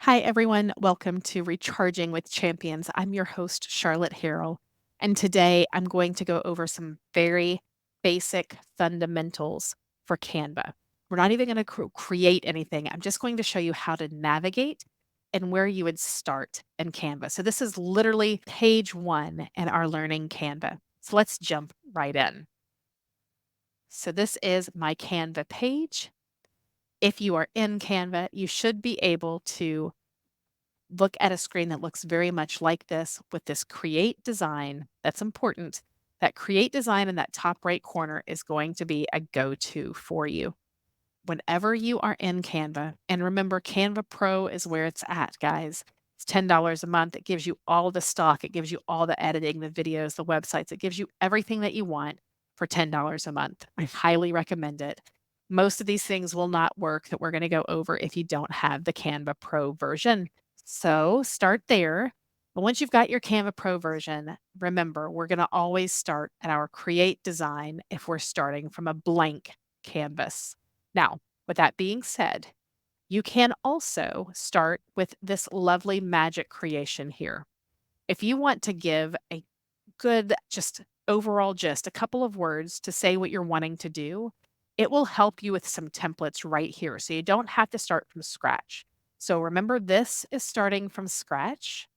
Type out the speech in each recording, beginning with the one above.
Hi, everyone. Welcome to Recharging with Champions. I'm your host, Charlotte Harrell. And today I'm going to go over some very basic fundamentals for Canva. We're not even going to create anything. I'm just going to show you how to navigate and where you would start in Canva. So, this is literally page one in our learning Canva. So, let's jump right in. So, this is my Canva page. If you are in Canva, you should be able to look at a screen that looks very much like this with this create design. That's important. That create design in that top right corner is going to be a go-to for you. Whenever you are in Canva, and remember, Canva Pro is where it's at, guys. It's $10 a month. It gives you all the stock. It gives you all the editing, the videos, the websites. It gives you everything that you want for $10 a month. I highly recommend it. Most of these things will not work that we're going to go over if you don't have the Canva Pro version. So start there. But once you've got your Canva Pro version, remember, we're going to always start at our create design if we're starting from a blank canvas. Now, with that being said, you can also start with this lovely magic creation here. If you want to give a good, just overall gist, a couple of words to say what you're wanting to do, it will help you with some templates right here. So you don't have to start from scratch. So remember, this is starting from scratch.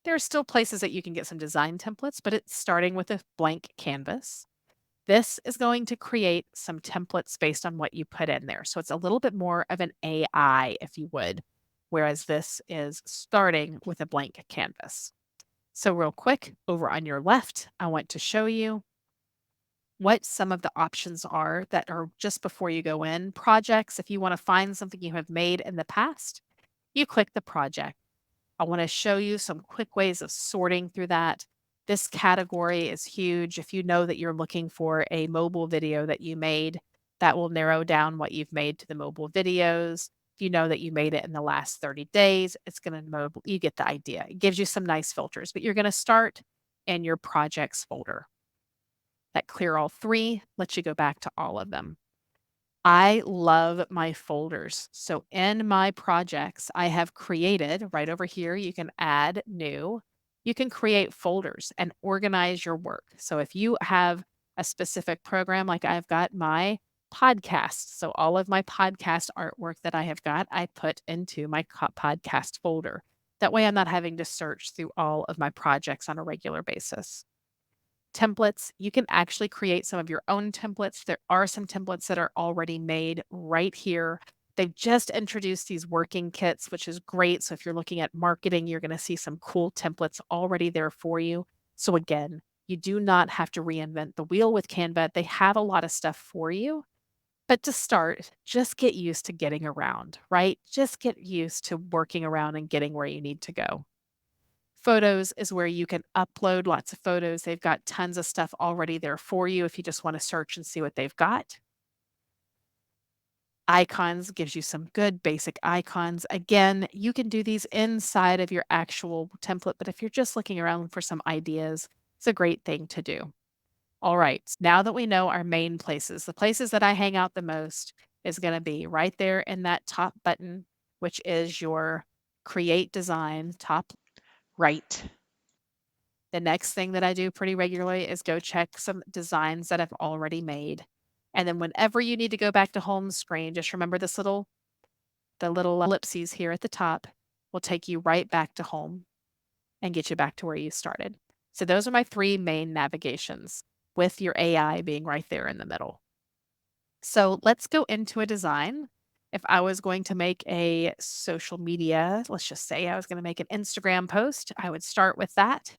There are still places that you can get some design templates, but it's starting with a blank canvas. This is going to create some templates based on what you put in there. So it's a little bit more of an AI, if you would, whereas this is starting with a blank canvas. So, real quick, over on your left, I want to show you what some of the options are that are just before you go in. Projects, if you want to find something you have made in the past, you click the project. I want to show you some quick ways of sorting through that. This category is huge. If you know that you're looking for a mobile video that you made, that will narrow down what you've made to the mobile videos. If you know that you made it in the last 30 days, it's going to mobile. You get the idea. It gives you some nice filters, but you're going to start in your projects folder. That clear all three lets you go back to all of them. I love my folders. So in my projects, I have created right over here, you can add new. You can create folders and organize your work. So if you have a specific program, like I've got my podcast, so all of my podcast artwork that I have got, I put into my podcast folder. That way I'm not having to search through all of my projects on a regular basis. Templates, you can actually create some of your own templates. There are some templates that are already made right here. They've just introduced these working kits, which is great. So if you're looking at marketing, you're going to see some cool templates already there for you. So again, you do not have to reinvent the wheel with Canva. They have a lot of stuff for you. But to start, just get used to getting around, right? Just get used to working around and getting where you need to go. Photos is where you can upload lots of photos. They've got tons of stuff already there for you if you just want to search and see what they've got. Icons gives you some good basic icons. Again, you can do these inside of your actual template, but if you're just looking around for some ideas, it's a great thing to do. All right, now that we know our main places, the places that I hang out the most is going to be right there in that top button, which is your create design top right. The next thing that I do pretty regularly is go check some designs that I've already made. And then whenever you need to go back to home screen, just remember the little ellipses here at the top will take you right back to home and get you back to where you started. So those are my three main navigations with your AI being right there in the middle. So let's go into a design. If I was going to make a social media, let's just say I was going to make an Instagram post, I would start with that.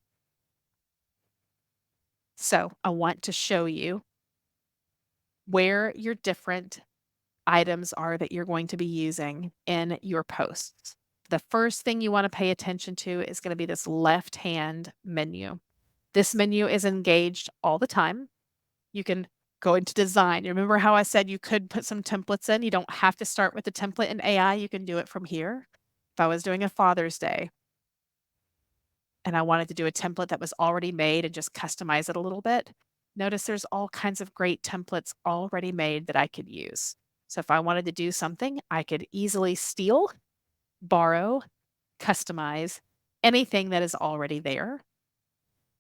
So I want to show you where your different items are that you're going to be using in your posts. The first thing you want to pay attention to is going to be this left hand menu. This menu is engaged all the time. You can go into design. You remember how I said you could put some templates in? You don't have to start with the template in AI. You can do it from here. If I was doing a Father's Day and I wanted to do a template that was already made and just customize it a little bit, notice there's all kinds of great templates already made that I could use. So if I wanted to do something, I could easily steal, borrow, customize anything that is already there.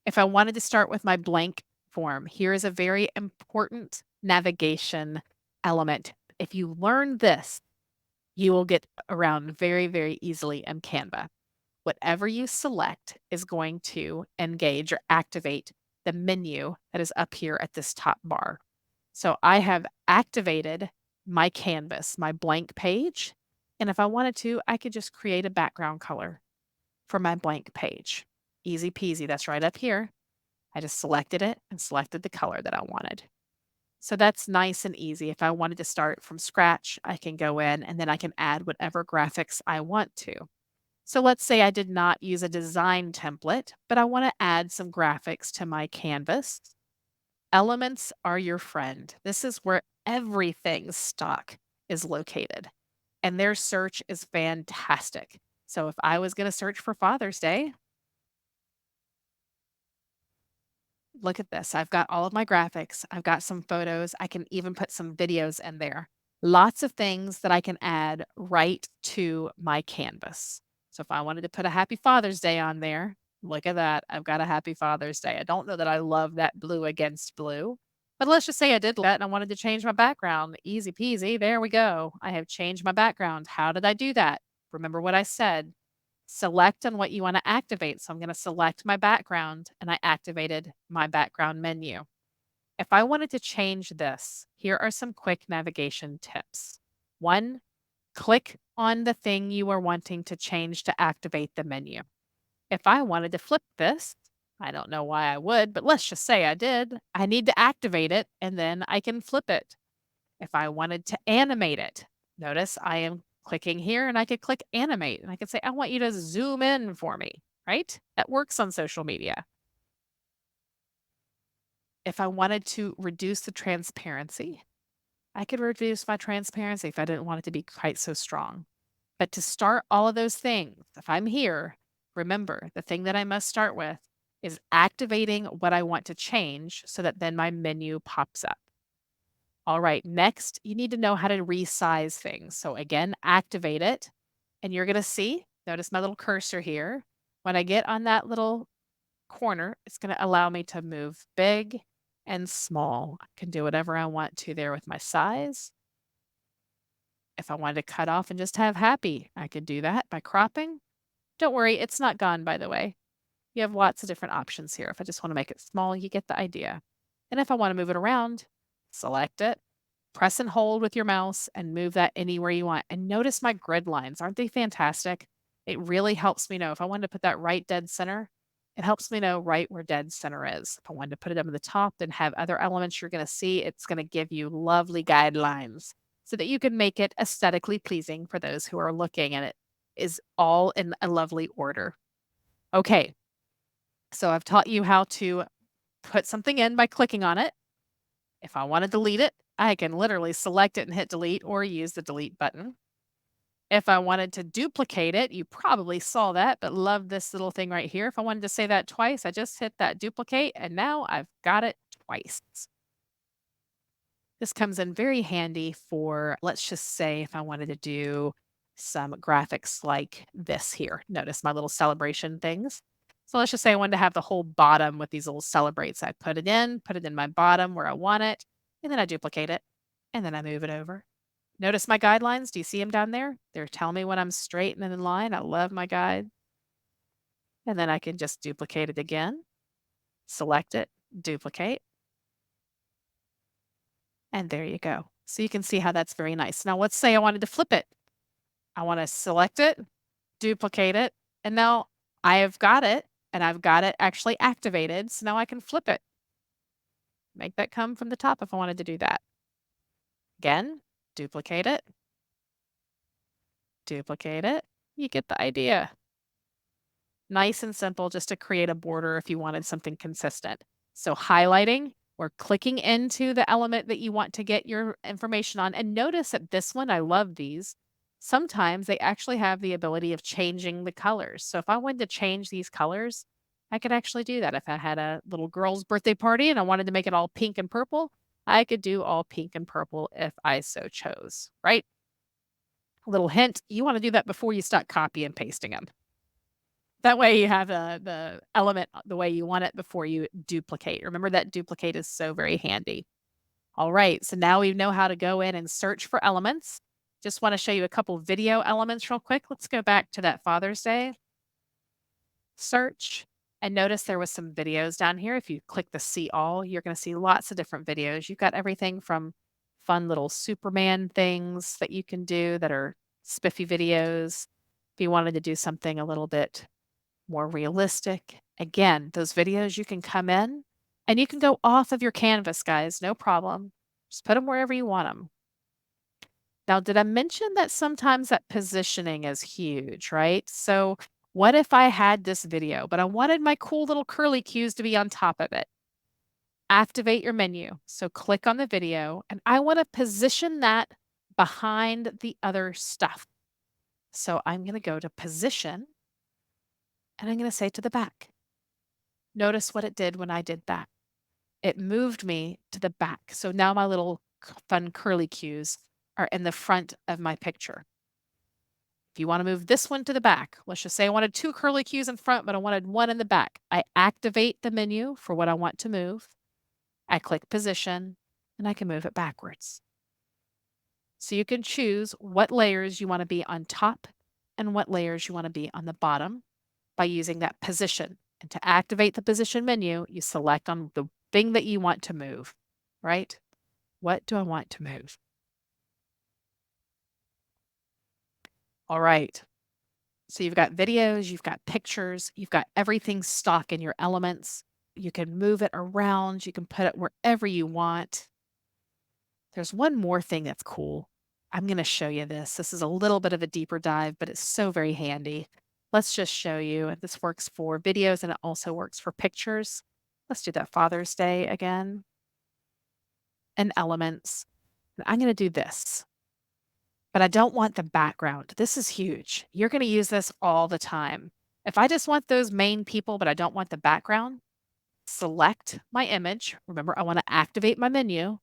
If I wanted to start with my blank form, here is a very important navigation element. If you learn this, you will get around very, very easily in Canva. Whatever you select is going to engage or activate the menu that is up here at this top bar. So I have activated my canvas, my blank page. And if I wanted to, I could just create a background color for my blank page. Easy peasy. That's right up here. I just selected it and selected the color that I wanted. So that's nice and easy. If I wanted to start from scratch, I can go in and then I can add whatever graphics I want to. So let's say I did not use a design template, but I want to add some graphics to my canvas. Elements are your friend. This is where everything's stock is located, and their search is fantastic. So if I was going to search for Father's Day, look at this. I've got all of my graphics. I've got some photos. I can even put some videos in there. Lots of things that I can add right to my canvas. So if I wanted to put a happy Father's Day on there, look at that. I've got a happy Father's Day. I don't know that I love that blue against blue, but let's just say I did that and I wanted to change my background. Easy peasy. There we go. I have changed my background. How did I do that? Remember what I said. Select on what you want to activate. So I'm going to select my background and I activated my background menu. If I wanted to change this, here are some quick navigation tips. One, click on the thing you are wanting to change to activate the menu. If I wanted to flip this, I don't know why I would, but let's just say I did. I need to activate it and then I can flip it. If I wanted to animate it, notice I am clicking here and I could click animate and I could say, I want you to zoom in for me, right? That works on social media. If I wanted to reduce the transparency, I could reduce my transparency if I didn't want it to be quite so strong. But to start all of those things, if I'm here, remember the thing that I must start with is activating what I want to change so that then my menu pops up. All right, next, you need to know how to resize things. So again, activate it, and you're going to see, notice my little cursor here. When I get on that little corner, it's going to allow me to move big and small. I can do whatever I want to there with my size. If I wanted to cut off and just have happy, I could do that by cropping. Don't worry, it's not gone, by the way. You have lots of different options here. If I just want to make it small, you get the idea. And if I want to move it around, select it, press and hold with your mouse, and move that anywhere you want. And notice my grid lines. Aren't they fantastic? It really helps me know if I wanted to put that right dead center, it helps me know right where dead center is. If I wanted to put it up at the top and have other elements you're going to see, it's going to give you lovely guidelines so that you can make it aesthetically pleasing for those who are looking, and it is all in a lovely order. Okay, so I've taught you how to put something in by clicking on it. If I want to delete it, I can literally select it and hit delete or use the delete button. If I wanted to duplicate it, you probably saw that, but love this little thing right here. If I wanted to say that twice, I just hit that duplicate and now I've got it twice. This comes in very handy for, let's just say, if I wanted to do some graphics like this here. Notice my little celebration things. So let's just say I wanted to have the whole bottom with these little celebrates. I put it in my bottom where I want it, and then I duplicate it, and then I move it over. Notice my guidelines. Do you see them down there? They're telling me when I'm straight and in line. I love my guide. And then I can just duplicate it again, select it, duplicate, and there you go. So you can see how that's very nice. Now let's say I wanted to flip it. I want to select it, duplicate it, and now I have got it, and I've got it actually activated. So now I can flip it. Make that come from the top if I wanted to do that. Again, duplicate it, duplicate it. You get the idea. Nice and simple just to create a border if you wanted something consistent. So highlighting or clicking into the element that you want to get your information on. And notice that this one, I love these. Sometimes they actually have the ability of changing the colors. So if I wanted to change these colors, I could actually do that. If I had a little girl's birthday party and I wanted to make it all pink and purple, I could do all pink and purple if I so chose, right? A little hint, you want to do that before you start copy and pasting them. That way you have the element the way you want it before you duplicate. Remember that duplicate is so very handy. All right, so now we know how to go in and search for elements. Just want to show you a couple video elements real quick. Let's go back to that Father's Day search and notice there was some videos down here. If you click the see all, you're going to see lots of different videos. You've got everything from fun little Superman things that you can do that are spiffy videos. If you wanted to do something a little bit more realistic, again, those videos you can come in and you can go off of your canvas, guys, no problem. Just put them wherever you want them. Now, did I mention that sometimes that positioning is huge, right? So, what if I had this video, but I wanted my cool little curly cues to be on top of it? Activate your menu. So, click on the video, and I want to position that behind the other stuff. So, I'm going to go to position, and I'm going to say to the back. Notice what it did when I did that. It moved me to the back. So now my little fun curly cues are in the front of my picture. If you want to move this one to the back, let's just say I wanted two curly cues in front, but I wanted one in the back. I activate the menu for what I want to move. I click position and I can move it backwards. So you can choose what layers you want to be on top and what layers you want to be on the bottom by using that position. And to activate the position menu, you select on the thing that you want to move, right? What do I want to move? All right. So you've got videos, you've got pictures, you've got everything stock in your elements. You can move it around, you can put it wherever you want. There's one more thing that's cool. I'm going to show you this. This is a little bit of a deeper dive, but it's so very handy. Let's just show you. This works for videos and it also works for pictures. Let's do that Father's Day again and elements. And I'm going to do this, but I don't want the background. This is huge. You're going to use this all the time. If I just want those main people, but I don't want the background, select my image. Remember, I want to activate my menu,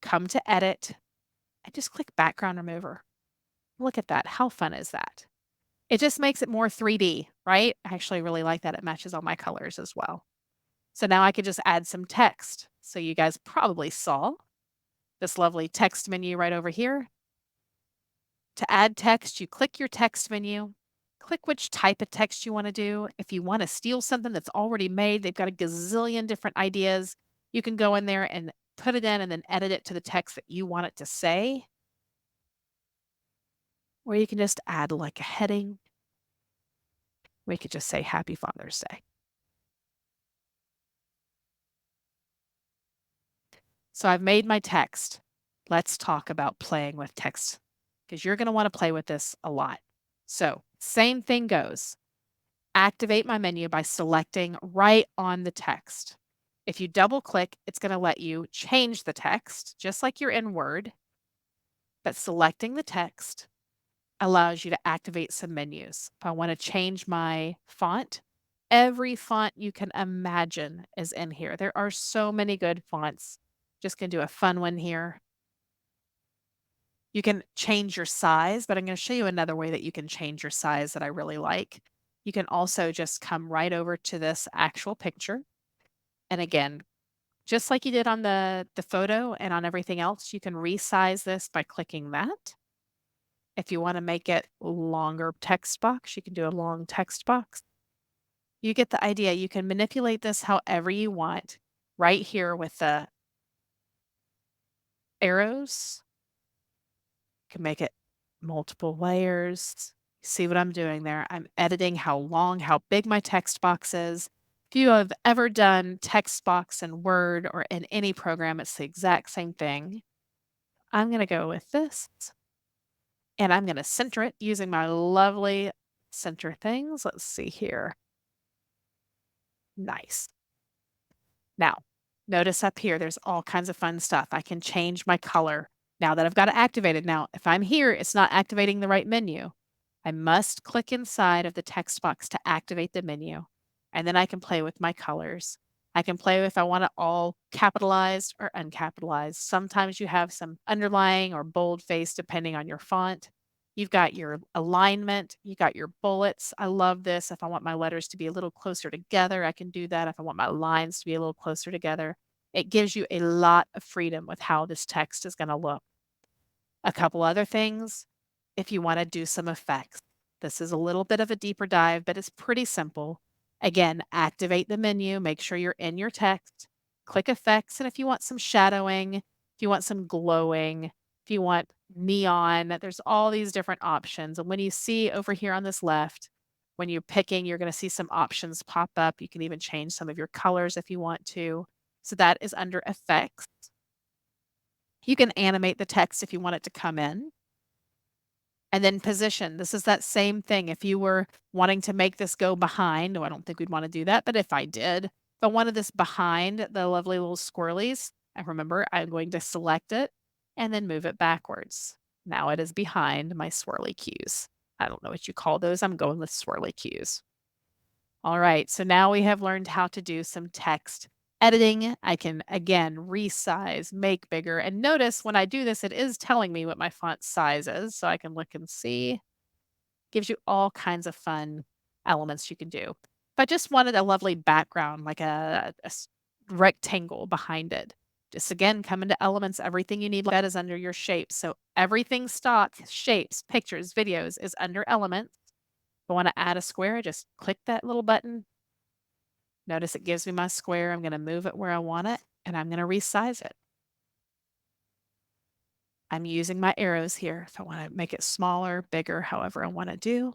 come to edit, and just click background remover. Look at that. How fun is that? It just makes it more 3D, right? I actually really like that. It matches all my colors as well. So now I could just add some text. So you guys probably saw this lovely text menu right over here. To add text, you click your text menu, click which type of text you want to do. If you want to steal something that's already made, they've got a gazillion different ideas. You can go in there and put it in and then edit it to the text that you want it to say. Or you can just add like a heading. We could just say Happy Father's Day. So I've made my text. Let's talk about playing with text because you're going to want to play with this a lot. So, same thing goes. Activate my menu by selecting right on the text. If you double click, it's going to let you change the text just like you're in Word, but selecting the text allows you to activate some menus. If I want to change my font, every font you can imagine is in here. There are so many good fonts. Just going to do a fun one here. You can change your size, but I'm going to show you another way that you can change your size that I really like. You can also just come right over to this actual picture. And again, just like you did on the photo and on everything else, you can resize this by clicking that. If you want to make it longer text box, you can do a long text box. You get the idea. You can manipulate this however you want right here with the arrows. You can make it multiple layers. See what I'm doing there? I'm editing how long, how big my text box is. If you have ever done text box in Word or in any program, it's the exact same thing. I'm going to go with this and I'm going to center it using my lovely center things. Let's see here. Nice. Now, notice up here, there's all kinds of fun stuff. I can change my color now that I've got it activated. Now, if I'm here, it's not activating the right menu. I must click inside of the text box to activate the menu. And then I can play with my colors. I can play if I want it all capitalized or uncapitalized. Sometimes you have some underlying or bold face depending on your font. You've got your alignment, you got your bullets. I love this. If I want my letters to be a little closer together, I can do that. If I want my lines to be a little closer together, it gives you a lot of freedom with how this text is going to look. A couple other things, if you want to do some effects. This is a little bit of a deeper dive, but it's pretty simple. Again, activate the menu, make sure you're in your text, click effects, and if you want some shadowing, if you want some glowing, if you want neon, there's all these different options. And when you see over here on this left, when you're picking, you're going to see some options pop up. You can even change some of your colors if you want to. So that is under effects. You can animate the text if you want it to come in. And then position. This is that same thing. If you were wanting to make this go behind, no, I don't think we'd want to do that. But if I did, if I wanted this behind the lovely little squirrelies, and remember, I'm going to select it and then move it backwards. Now it is behind my swirly cues. I don't know what you call those. I'm going with swirly cues. All right, so now we have learned how to do some text editing. I can, again, resize, make bigger. And notice when I do this, it is telling me what my font size is. So I can look and see. Gives you all kinds of fun elements you can do. If I just wanted a lovely background, like rectangle behind it, just again, come into elements. Everything you need like that is under your shapes. So everything stock, shapes, pictures, videos is under elements. If I want to add a square, just click that little button. Notice it gives me my square. I'm going to move it where I want it, and I'm going to resize it. I'm using my arrows here if I want to make it smaller, bigger, however I want to do.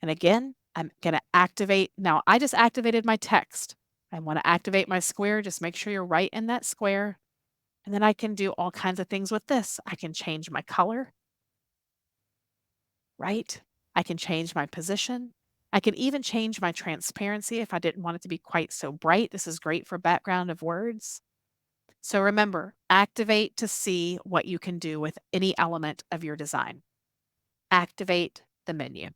And again, I'm going to activate. Now, I just activated my text. I want to activate my square. Just make sure you're right in that square. And then I can do all kinds of things with this. I can change my color, right? I can change my position. I can even change my transparency if I didn't want it to be quite so bright. This is great for background of words. So remember, activate to see what you can do with any element of your design. Activate the menu.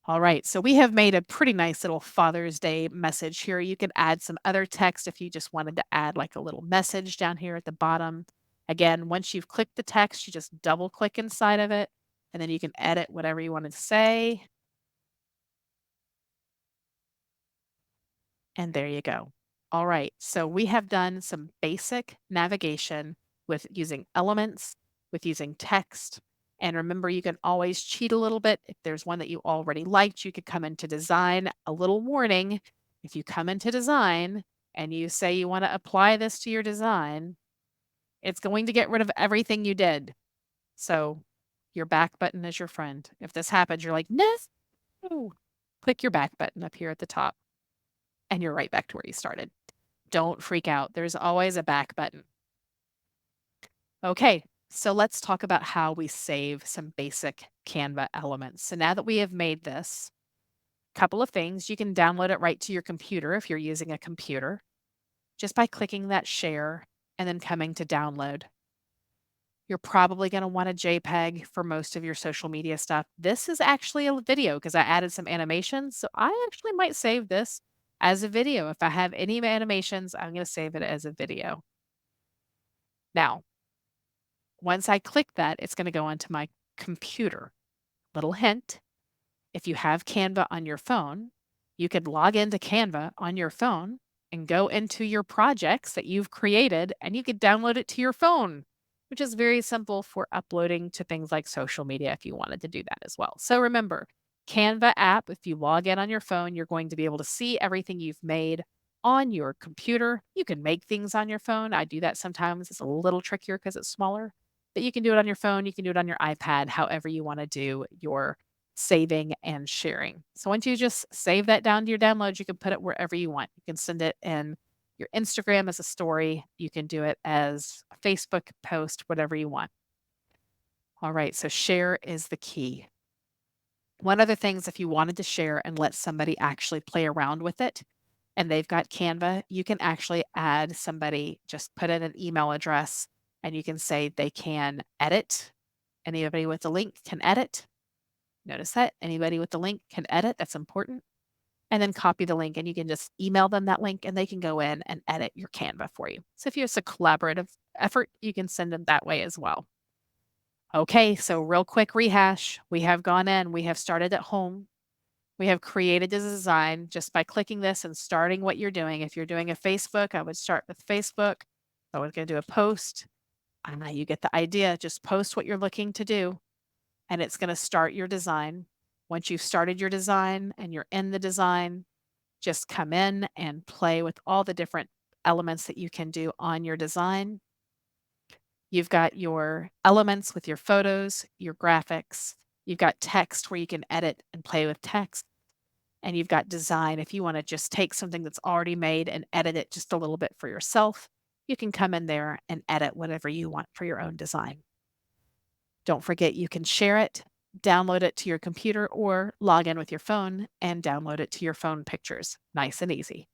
All right, so we have made a pretty nice little Father's Day message here. You can add some other text if you just wanted to add like a little message down here at the bottom. Again, once you've clicked the text, you just double click inside of it, and then you can edit whatever you want to say. And there you go. All right, so we have done some basic navigation with using elements, with using text. And remember, you can always cheat a little bit. If there's one that you already liked, you could come into design. A little warning, if you come into design and you say you want to apply this to your design, it's going to get rid of everything you did. So your back button is your friend. If this happens, you're like, no, click your back button up here at the top and you're right back to where you started. Don't freak out. There's always a back button. Okay, so let's talk about how we save some basic Canva elements. So now that we have made this, a couple of things. You can download it right to your computer if you're using a computer, just by clicking that share and then coming to download. You're probably going to want a JPEG for most of your social media stuff. This is actually a video because I added some animations. So I actually might save this as a video. If I have any animations, I'm going to save it as a video. Now, once I click that, it's going to go onto my computer. Little hint, if you have Canva on your phone, you could log into Canva on your phone and go into your projects that you've created and you could download it to your phone, which is very simple for uploading to things like social media if you wanted to do that as well. So remember, Canva app, if you log in on your phone, you're going to be able to see everything you've made on your computer. You can make things on your phone. I do that sometimes. It's a little trickier because it's smaller, but you can do it on your phone. You can do it on your iPad, however you want to do your saving and sharing. So once you just save that down to your downloads, you can put it wherever you want. You can send it in your Instagram as a story. You can do it as a Facebook post, whatever you want. All right, so share is the key. One other thing is if you wanted to share and let somebody actually play around with it and they've got Canva, you can actually add somebody, just put in an email address and you can say they can edit. Anybody with the link can edit. Notice that anybody with the link can edit. That's important. And then copy the link and you can just email them that link and they can go in and edit your Canva for you. So if it's a collaborative effort, you can send them that way as well. Okay, so real quick rehash. We have gone in, we have started at home. We have created a design just by clicking this and starting what you're doing. If you're doing a Facebook, I would start with Facebook. I was going to do a post. You get the idea. Just post what you're looking to do, and it's going to start your design. Once you've started your design and you're in the design, just come in and play with all the different elements that you can do on your design. You've got your elements with your photos, your graphics. You've got text where you can edit and play with text. And you've got design. If you want to just take something that's already made and edit it just a little bit for yourself, you can come in there and edit whatever you want for your own design. Don't forget you can share it, download it to your computer, or log in with your phone and download it to your phone pictures. Nice and easy.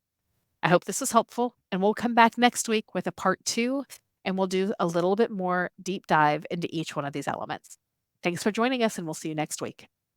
I hope this was helpful, and we'll come back next week with a part two, and we'll do a little bit more deep dive into each one of these elements. Thanks for joining us, and we'll see you next week.